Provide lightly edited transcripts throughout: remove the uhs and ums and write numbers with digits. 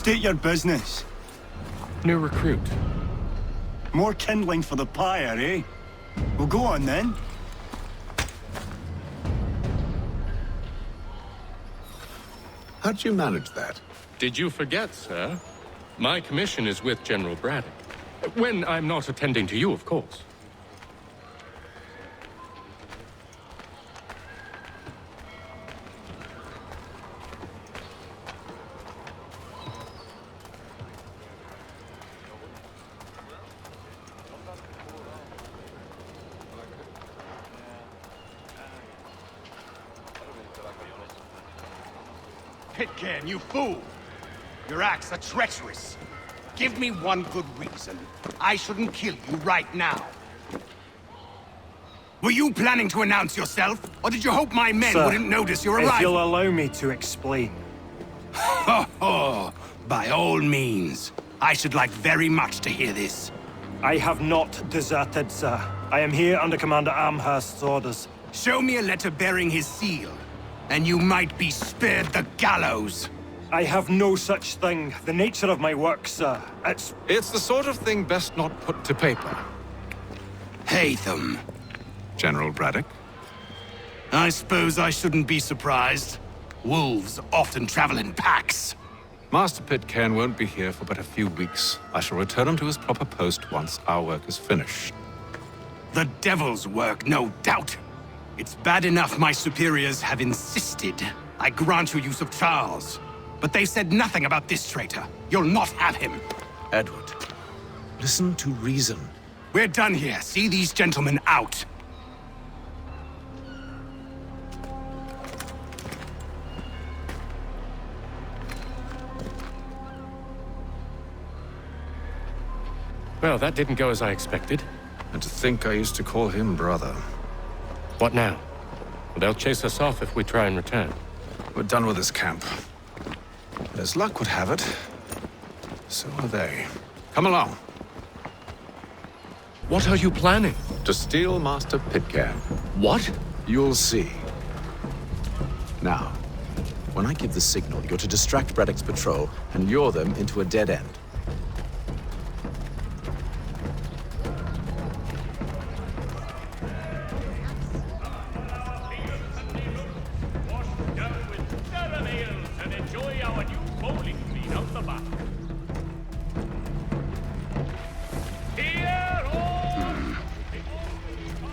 State your business. New recruit. More kindling for the pyre, eh? Well, go on then. How'd you manage that? Did you forget, sir? My commission is with General Braddock. When I'm not attending to you, of course. Pitcairn, you fool! Your acts are treacherous. Give me one good reason I shouldn't kill you right now. Were you planning to announce yourself, or did you hope my men Sir, wouldn't notice your arrival? if you'll allow me to explain. Oh, by all means. I should like very much to hear this. I have not deserted, sir. I am here under Commander Amherst's orders. Show me a letter bearing his seal, and you might be spared the gallows. I have no such thing. The nature of my work, sir. It's the sort of thing best not put to paper. Hatham. General Braddock? I suppose I shouldn't be surprised. Wolves often travel in packs. Master Pitcairn won't be here for but a few weeks. I shall return him to his proper post once our work is finished. The devil's work, no doubt. It's bad enough my superiors have insisted I grant you use of Charles. But they said nothing about this traitor. You'll not have him. Edward, listen to reason. We're done here. See these gentlemen out. Well, that didn't go as I expected. And to think I used to call him brother. What now? Well, they'll chase us off if we try and return. We're done with this camp. As luck would have it, so are they. Come along. What are you planning? To steal Master Pitcairn. What? You'll see. Now, when I give the signal, you're to distract Braddock's patrol and lure them into a dead end.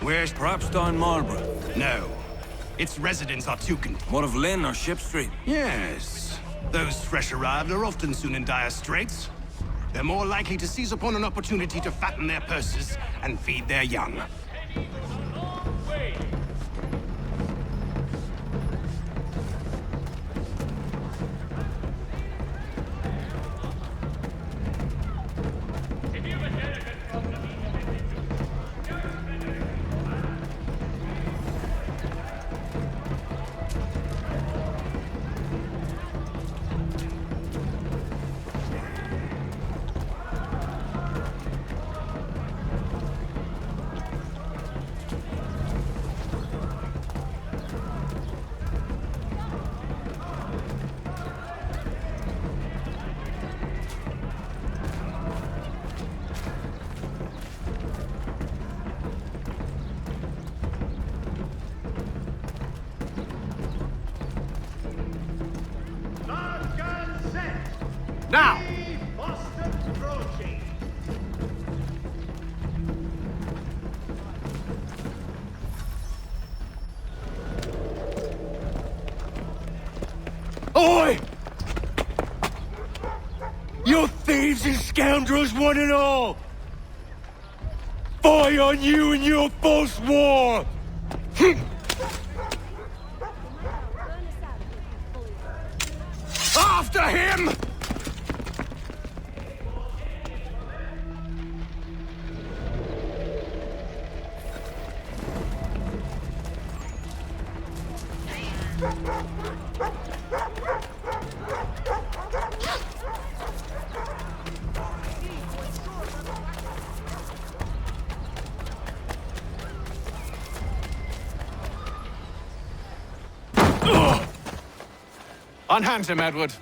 Where's perhaps down Marlborough? No. Its residents are too What of Lynn or Ship Street? Yes. Those fresh arrived are often soon in dire straits. They're more likely to seize upon an opportunity to fatten their purses and feed their young. Now! Oi! You thieves and scoundrels, one and all! Fie on you and your false war! After him! Unhand him, Edward.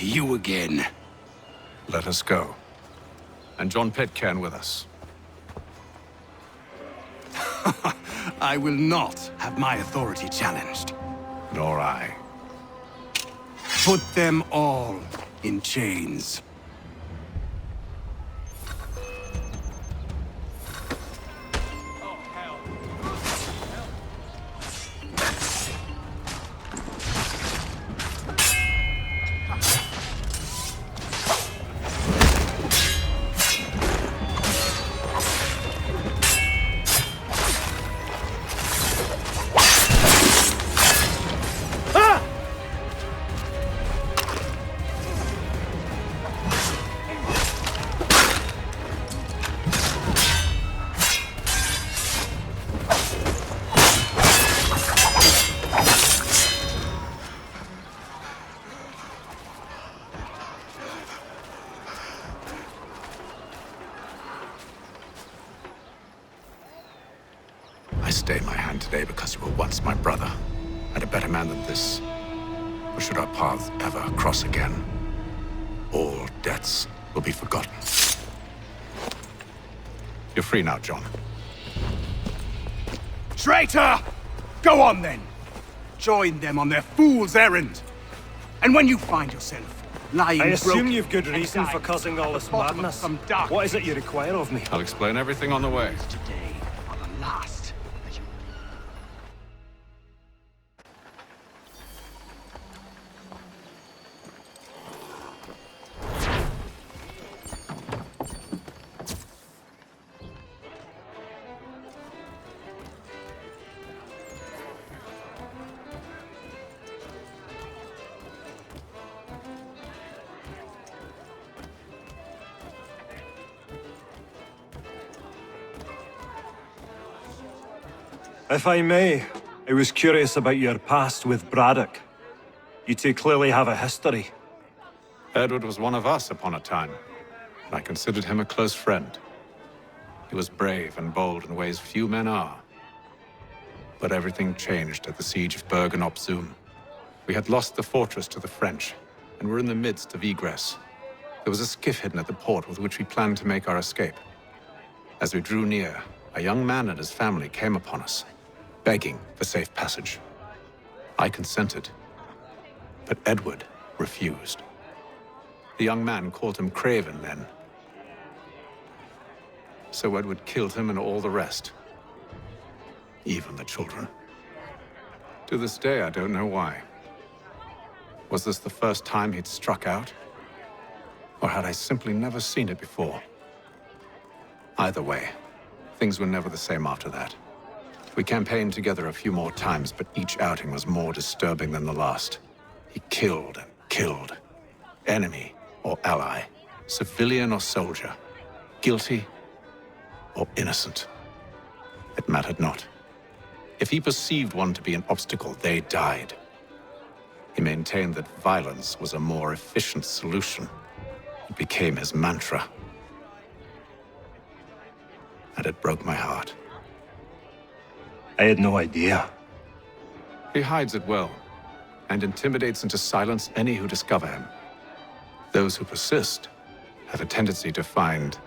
you again. Let us go. And John Pitcairn with us. I will not have my authority challenged. Nor I. Put them all in chains. I stay my hand today because you were once my brother, and a better man than this. Or should our paths ever cross again, all debts will be forgotten. You're free now, John. Traitor! Go on then! Join them on their fool's errand! And when you find yourself lying I assume broken you've good and reason for dying causing all at this the bottom of madness. some dark What is it you require of me? I'll explain everything on the way. today are the last that you... If I may, I was curious about your past with Braddock. You two clearly have a history. Edward was one of us upon a time, and I considered him a close friend. He was brave and bold in ways few men are. But everything changed at the siege of Bergen op Zoom. We had lost the fortress to the French, and were in the midst of egress. There was a skiff hidden at the port with which we planned to make our escape. As we drew near, a young man and his family came upon us, begging for safe passage. I consented, but Edward refused. The young man called him Craven then. So Edward killed him and all the rest, even the children. To this day, I don't know why. Was this the first time he'd struck out? Or had I simply never seen it before? Either way, things were never the same after that. We campaigned together a few more times, but each outing was more disturbing than the last. He killed and killed. Enemy or ally, civilian or soldier, guilty or innocent. It mattered not. If he perceived one to be an obstacle, they died. He maintained that violence was a more efficient solution. It became his mantra. And it broke my heart. I had no idea. He hides it well, and intimidates into silence any who discover him. Those who persist have a tendency to find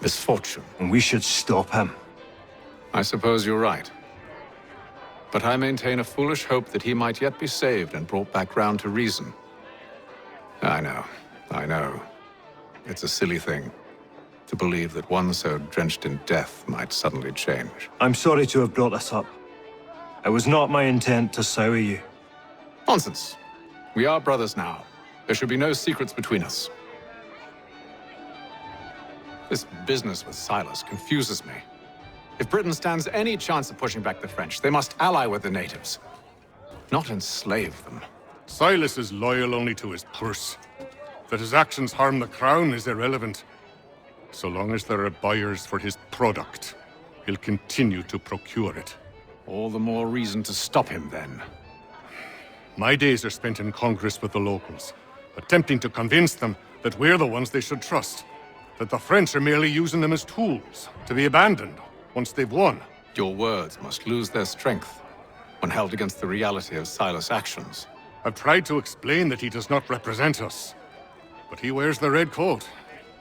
misfortune. And we should stop him. I suppose you're right. But I maintain a foolish hope that he might yet be saved and brought back round to reason. I know. It's a silly thing to believe that one so drenched in death might suddenly change. I'm sorry to have brought this up. It was not my intent to sour you. Nonsense. We are brothers now. There should be no secrets between us. This business with Silas confuses me. If Britain stands any chance of pushing back the French, they must ally with the natives, not enslave them. Silas is loyal only to his purse. That his actions harm the crown is irrelevant. So long as there are buyers for his product, he'll continue to procure it. All the more reason to stop him, then. My days are spent in Congress with the locals, attempting to convince them that we're the ones they should trust. That the French are merely using them as tools, to be abandoned once they've won. Your words must lose their strength when held against the reality of Silas' actions. I've tried to explain that he does not represent us. But he wears the red coat.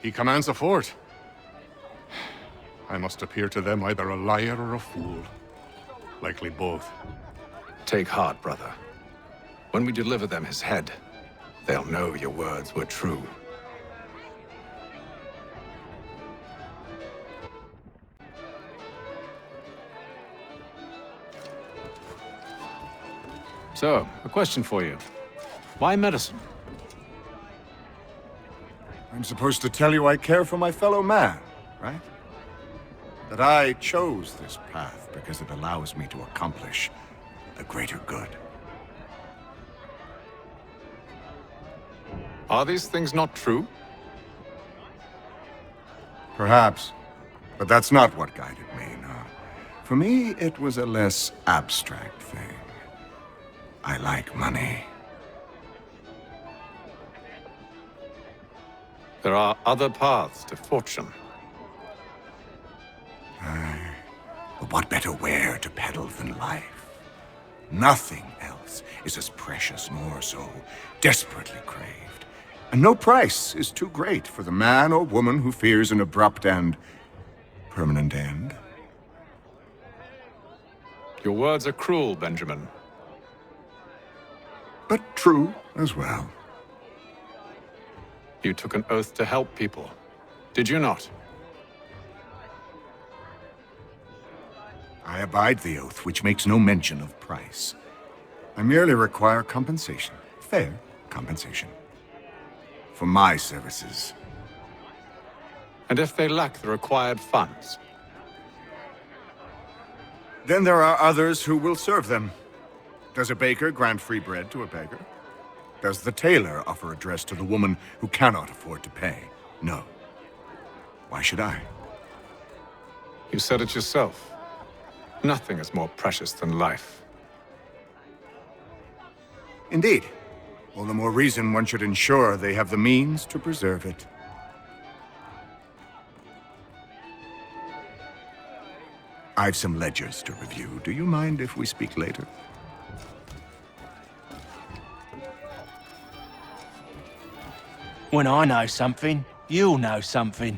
He commands a fort. I must appear to them either a liar or a fool. Likely both. Take heart, brother. When we deliver them his head, they'll know your words were true. So, a question for you. Why medicine? I'm supposed to tell you I care for my fellow man, right? That I chose this path because it allows me to accomplish the greater good. Are these things not true? Perhaps. But that's not what guided me, no. For me, it was a less abstract thing. I like money. There are other paths to fortune. But what better ware to peddle than life? Nothing else is as precious nor so desperately craved. And no price is too great for the man or woman who fears an abrupt and permanent end. Your words are cruel, Benjamin. But true as well. You took an oath to help people, did you not? I abide the oath, which makes no mention of price. I merely require compensation, fair compensation, for my services. And if they lack the required funds? Then there are others who will serve them. Does a baker grant free bread to a beggar? Does the tailor offer a dress to the woman who cannot afford to pay? No. Why should I? You said it yourself. Nothing is more precious than life. Indeed. All the more reason one should ensure they have the means to preserve it. I've some ledgers to review. Do you mind if we speak later? When I know something, you'll know something.